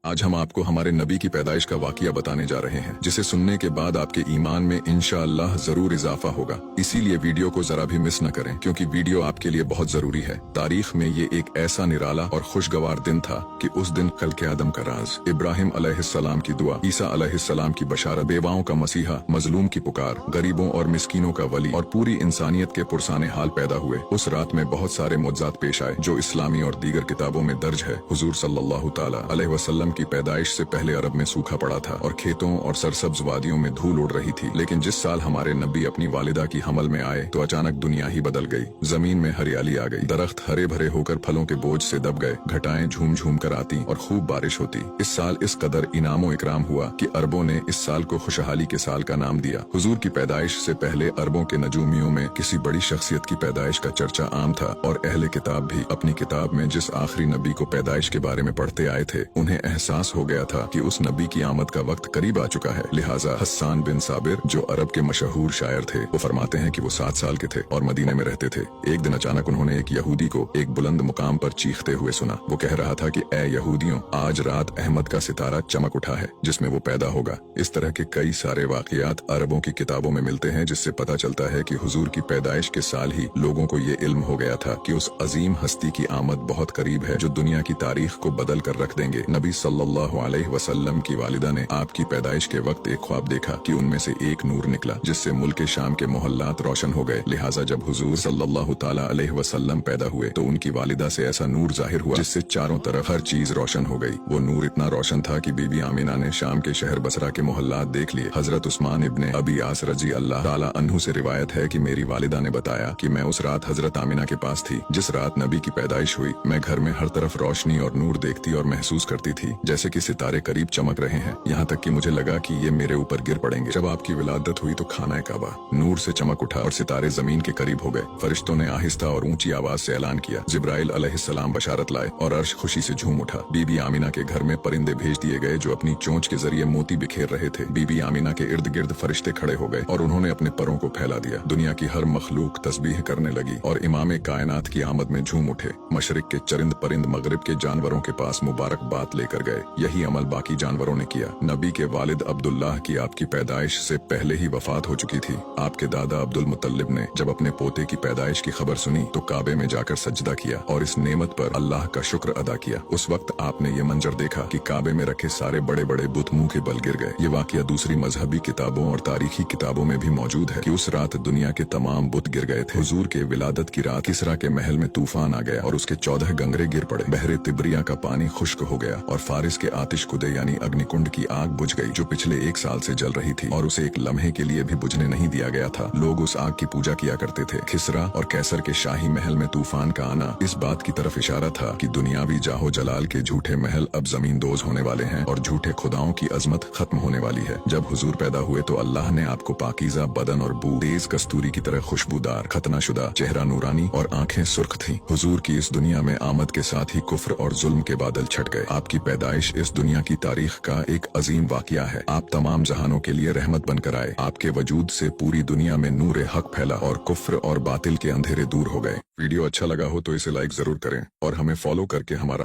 आज हम आपको हमारे नबी की पैदाइश का वाकया बताने जा रहे हैं, जिसे सुनने के बाद आपके ईमान में इंशाअल्लाह जरूर इजाफा होगा। इसीलिए वीडियो को जरा भी मिस न करें, क्योंकि वीडियो आपके लिए बहुत जरूरी है। तारीख में ये एक ऐसा निराला और खुशगवार दिन था कि उस दिन खल्क़े आदम का राज, इब्राहिम अलैहिस्सलाम की दुआ, ईसा अलैहिस्सलाम की बशारत, बेवाओं का मसीहा, मजलूम की पुकार, गरीबों और मिस्कीनों का वली और पूरी इंसानियत के पुरसाने हाल पैदा हुए। उस रात में बहुत सारे मुअज्जात पेश आए जो इस्लामी और दीगर किताबों में दर्ज है। हुजूर सल्लल्लाहु तआला अलैहि वसल्लम की पैदाइश से पहले अरब में सूखा पड़ा था और खेतों और सरसब्ज वादियों में धूल उड़ रही थी। लेकिन जिस साल हमारे नबी अपनी वालिदा की हमल में आए तो अचानक दुनिया ही बदल गई। जमीन में हरियाली आ गई, दरख्त हरे भरे होकर फलों के बोझ से दब गए, घटाएं झूम झूम कर आती और खूब बारिश होती। इस साल इस कदर इनामो इकराम हुआ कि अरबों ने इस साल को खुशहाली के साल का नाम दिया। हुजूर की पैदाइश से पहले अरबों के नजूमियों में किसी बड़ी शख्सियत की पैदाइश का चर्चा आम था और अहले किताब भी अपनी किताब में जिस आखिरी नबी को पैदाइश के बारे में पढ़ते आए थे, उन्हें एहसास हो गया था कि उस नबी की आमद का वक्त करीब आ चुका है। लिहाजा हस्सान बिन साबिर, जो अरब के मशहूर शायर थे, वो फरमाते हैं कि वो 7 साल के थे और मदीने में रहते थे। एक दिन अचानक उन्होंने एक यहूदी को एक बुलंद मुकाम पर चीखते हुए सुना। वो कह रहा था कि ए यहूदियों, आज रात अहमद का सितारा चमक उठा है जिसमें वो पैदा होगा। इस तरह के कई सारे वाकयात अरबों की किताबों में मिलते हैं, जिससे पता चलता है कि हुजूर की पैदाइश के साल ही लोगों को ये इल्म हो गया था कि उस अजीम हस्ती की आमद बहुत करीब है जो दुनिया की तारीख को बदल कर रख देंगे। नबी सल्लल्लाहु अलैहि वसल्लम की वालिदा ने आपकी पैदाइश के वक्त एक ख्वाब देखा कि उनमें से एक नूर निकला जिससे मुल्क शाम के मोहल्लात रोशन हो गए। लिहाजा जब हुजूर सल्लल्लाहु ताला अलैहि वसल्लम पैदा हुए तो उनकी वालिदा से ऐसा नूर जाहिर हुआ जिससे चारों तरफ हर चीज रोशन हो गई। वो नूर इतना रोशन था कि बीबी आमिना ने शाम के शहर बसरा के मोहल्लात देख लिए। हजरत उस्मान इब्ने अबी आस रजी अल्लाह ताला अन्हु से रिवायत है कि मेरी वालिदा ने बताया कि मैं उस रात हजरत आमिना के पास थी जिस रात नबी की पैदाइश हुई। मैं घर में हर तरफ रोशनी और नूर देखती और महसूस करती थी जैसे कि सितारे करीब चमक रहे हैं, यहाँ तक कि मुझे लगा कि ये मेरे ऊपर गिर पड़ेंगे। जब आपकी विलादत हुई तो खाना काबा नूर से चमक उठा और सितारे जमीन के करीब हो गए। फरिश्तों ने आहिस्ता और ऊंची आवाज से ऐलान किया, जिब्राइल अलैहिस्सलाम बशारत लाए और अर्श खुशी से झूम उठा। बीबी आमिना के घर में परिंदे भेज दिए गए जो अपनी चोंच के जरिए मोती बिखेर रहे थे। बीबी आमिना के इर्द गिर्द फरिश्ते खड़े हो गए और उन्होंने अपने परों को फैला दिया। दुनिया की हर मखलूक तस्बीह करने लगी और इमाम कायनात की आमद में झूम उठे। मशरिक के चरिंद परिंद मगरिब के जानवरों के पास मुबारकबाद लेकर गए। यही अमल बाकी जानवरों ने किया। नबी के वालिद अब्दुल्लाह की आपकी पैदाइश से पहले ही वफात हो चुकी थी। आपके दादा अब्दुल मुत्तलिब ने जब अपने पोते की पैदाइश की खबर सुनी तो काबे में जाकर सजदा किया और इस नेमत पर अल्लाह का शुक्र अदा किया। उस वक्त आपने ये मंजर देखा कि काबे में रखे सारे बड़े बड़े बुत मुंह के बल गिर गए। ये वाकया दूसरी मजहबी किताबों और तारीखी किताबों में भी मौजूद है कि उस रात दुनिया के तमाम बुत गिर गए थे। हुजूर के विलादत की रात किसरा के महल में तूफान आ गया और उसके 14 गंगरे गिर पड़े। बहरे तिब्रिया का पानी खुश्क हो गया और फारिस के आतिश कुदे यानी अग्निकुंड की आग बुझ गई जो पिछले 1 साल से जल रही थी और उसे एक लम्हे के लिए भी बुझने नहीं दिया गया था। लोग उस आग की पूजा किया करते थे। खिसरा और कैसर के शाही महल में तूफान का आना इस बात की तरफ इशारा था कि दुनियावी जाहो जलाल के झूठे महल अब जमीन दोज होने वाले हैं और झूठे खुदाओं की अजमत खत्म होने वाली है। जब हुजूर पैदा हुए तो अल्लाह ने आपको पाकीज़ा बदन और बू, तेज कस्तूरी की तरह खुशबूदार, खतनाशुदा, चेहरा नूरानी और आंखें सुर्ख थीं। हुजूर की इस दुनिया में आमद के साथ ही कुफ्र और जुल्म के बादल छट गए। आपकी पैदाइश इस दुनिया की तारीख का एक अजीम वाकया है। आप तमाम जहानों के लिए रहमत बनकर आए। आपके वजूद से पूरी दुनिया में नूर हक फैला और कुफ्र और बातिल के अंधेरे दूर हो गए। वीडियो अच्छा लगा हो तो इसे लाइक जरूर करें और हमें फॉलो करके हमारा